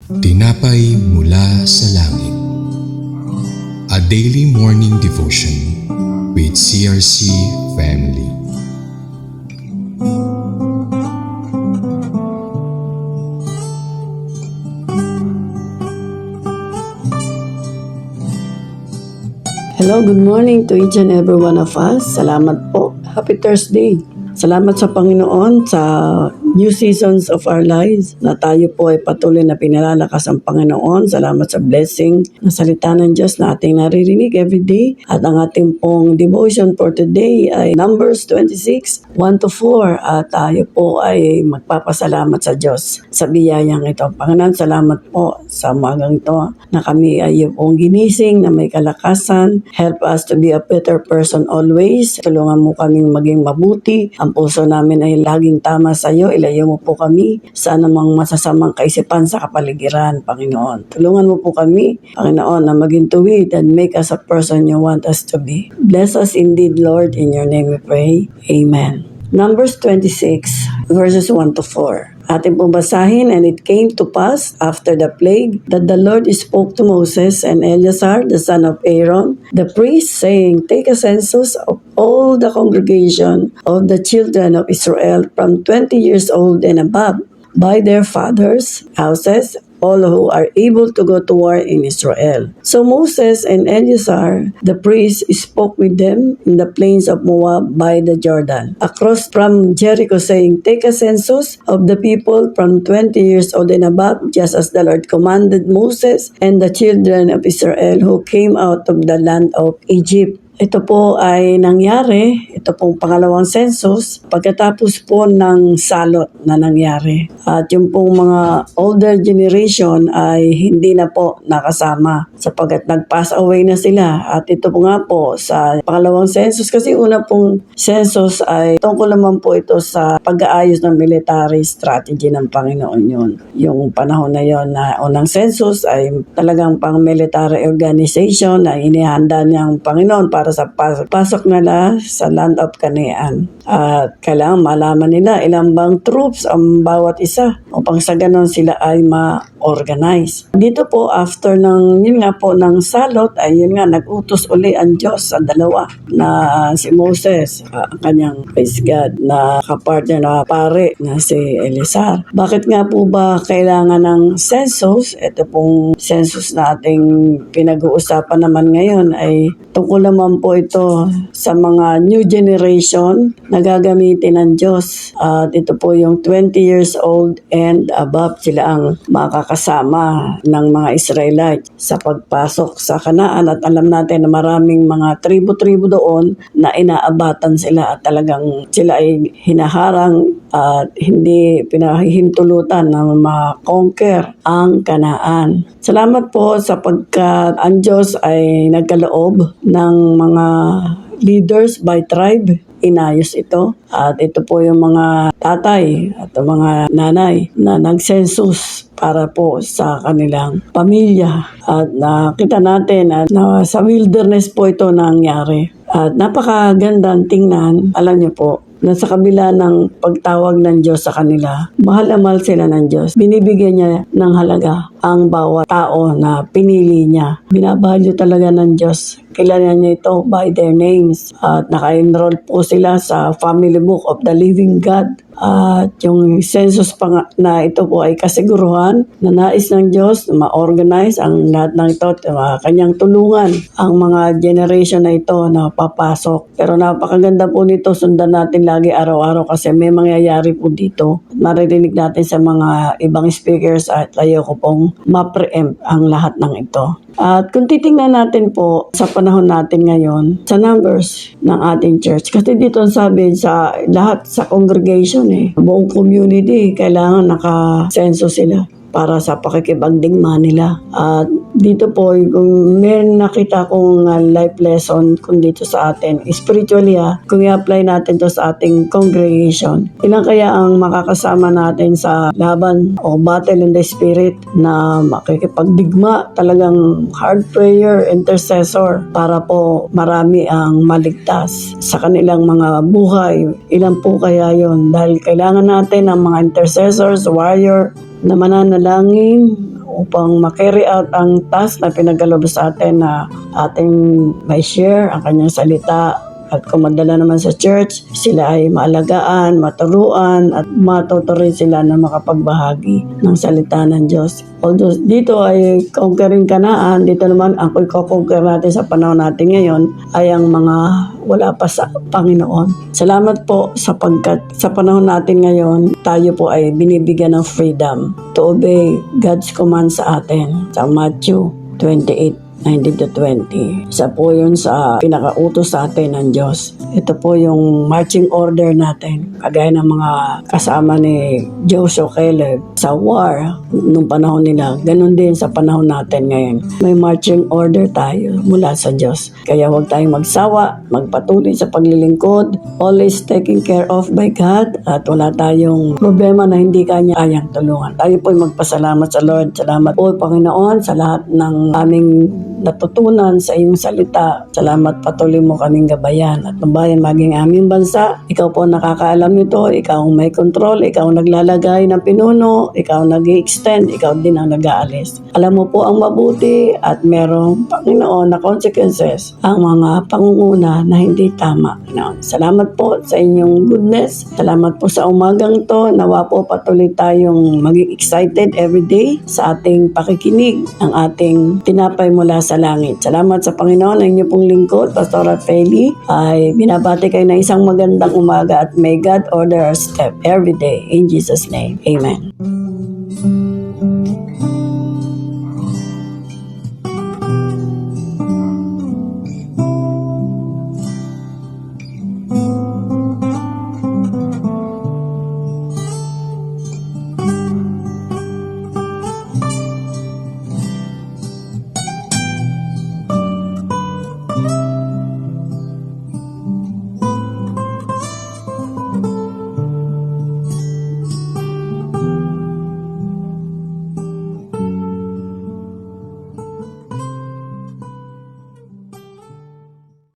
Tinapay mula sa langit. A daily morning devotion with CRC Family. Hello, good morning to each and every one of us. Salamat po. Happy Thursday. Salamat sa Panginoon sa new seasons of our lives na tayo po ay patuloy na pinalalakas ang Panginoon. Salamat sa blessing ng salita ng Diyos na ating naririnig every day. At ang ating pong devotion for today ay Numbers 26, 1-4. At tayo po ay magpapasalamat sa Diyos sa biyayang ito. Panginoon, salamat po sa umagang ito na kami ay pong ginising na may kalakasan. Help us to be a better person always. Tulungan mo kaming maging mabuti. Ang puso namin ay laging tama sa iyo. Ilayo mo po kami sa anumang masasamang kaisipan sa kapaligiran, Panginoon. Tulungan mo po kami, Panginoon, na maging tuwid and make us a person you want us to be. Bless us indeed, Lord. In your name we pray. Amen. Numbers 26, verses 1-4. Ating pong basahin, and it came to pass after the plague that the Lord spoke to Moses and Eleazar, the son of Aaron, the priest, saying, Take a census of all the congregation of the children of Israel from 20 years old and above, by their fathers' houses, all who are able to go to war in Israel. So Moses and Eleazar, the priest, spoke with them in the plains of Moab by the Jordan, across from Jericho, saying, Take a census of the people from 20 years old and above, just as the Lord commanded Moses and the children of Israel who came out of the land of Egypt. Ito po ay nangyari, ito pong pangalawang census, pagkatapos po ng salot na nangyari. At yung pong mga older generation ay hindi na po nakasama sapagkat nag-pass away na sila. At ito po nga po sa pangalawang census, kasi una pong census ay tungkol naman po ito sa pag-aayos ng military strategy ng Panginoon yun. Yung panahon na yon na unang census ay talagang pang military organization na inihanda niyang Panginoon para sa pasok nila sa land of Canaan. At kailangan malaman nila ilang bang troops ang bawat isa upang sa ganon sila ay ma-organize. Dito po after ng yun nga po ng salot ay yun nga nag-utos uli ang Diyos sa dalawa na si Moses, ang kanyang praise God na kapartner na pare na si Eleazar. Bakit nga po ba kailangan ng census? Ito pong census na ating pinag-uusapan naman ngayon ay tungkol naman po ito sa mga new generation na gagamitin ng Diyos. At ito po yung 20 years old and above, sila ang makakasama ng mga Israelite sa pagpasok sa Kanaan. At alam natin na maraming mga tribu-tribu doon na inaabatan sila at talagang sila ay hinaharang at hindi pinahihintulutan na ma-conquer ang Kanaan. Salamat po sapagkat ang Diyos ay nagkaloob ng mga leaders by tribe. Inayos ito. At ito po yung mga tatay at mga nanay na nag-census para po sa kanilang pamilya. At nakita natin at sa wilderness po ito nangyari. At napakagandang tingnan. Alam niyo po, na sa kabila ng pagtawag ng Diyos sa kanila, mahal na mahal sila ng Diyos. Binibigyan niya ng halaga ang bawat tao na pinili niya. Binabalyo talaga ng Diyos. Kilala niya ito by their names. At naka-enroll po sila sa Family Book of the Living God. At yung census pa nga na ito po ay kasiguruhan na nais ng Diyos na ma-organize ang lahat ng ito, kanyang tulungan ang mga generation na ito na papasok. Pero napakaganda po nito, sundan natin lagi araw-araw kasi may mangyayari po dito. Naririnig natin sa mga ibang speakers at ayoko pong ma-preempt ang lahat ng ito. At kung titingnan natin po sa panahon natin ngayon, sa numbers ng ating church, kasi dito sabi sa lahat sa congregation buong community, kailangan naka-census sila para sa pakikipagdigma nila. At dito po, kung may nakita kong life lesson kung dito sa atin, spiritually kung i-apply natin to sa ating congregation, ilan kaya ang makakasama natin sa laban o battle in the spirit na makikipagdigma, talagang hard prayer, intercessor, para po marami ang maligtas sa kanilang mga buhay. Ilan po kaya yon? Dahil kailangan natin ng mga intercessors, warrior, na mananalangin upang makarry out ang task na pinagkaloob sa atin na ating may share ang kanyang salita. At kung madala naman sa church, sila ay maalagaan, maturuan, at matuto rin sila na makapagbahagi ng salita ng Diyos. Although dito ay conquering Kanaan, dito naman ang i-conquer natin sa panahon natin ngayon ay ang mga wala pa sa Panginoon. Salamat po sapagkat sa panahon natin ngayon, tayo po ay binibigyan ng freedom to obey God's command sa atin. Sa Matthew 28:19-20. Isa po yun sa pinakautos sa atin ng Diyos. Ito po yung marching order natin. Kagaya ng mga kasama ni Joshua Caleb sa war nung panahon nila. Ganon din sa panahon natin ngayon. May marching order tayo mula sa Diyos. Kaya huwag tayong magsawa, magpatuloy sa paglilingkod, always taken care of by God, at wala tayong problema na hindi kanya kayang tulungan. Tayo po'y magpasalamat sa Lord. Salamat po, Panginoon, sa lahat ng aming natutunan sa iyong salita. Salamat, patuloy mo kaming gabayan at bayan maging aming bansa. Ikaw po nakakaalam nito, ikaw ang may control, ikaw ang naglalagay ng pinuno, ikaw ang nag-i-extend, ikaw din ang nag-aalis. Alam mo po ang mabuti at merong Panginoon na consequences ang mga pangunguna na hindi tama. Salamat po sa inyong goodness. Salamat po sa umagang to. Nawa po patuloy tayong maging excited every day sa ating pakikinig ng ating tinapay mula sa langit. Salamat sa Panginoon. Ang inyo pong lingkod, Pastor Feli, ay binabati kayo ng isang magandang umaga at may God order our step every day. In Jesus' name, Amen.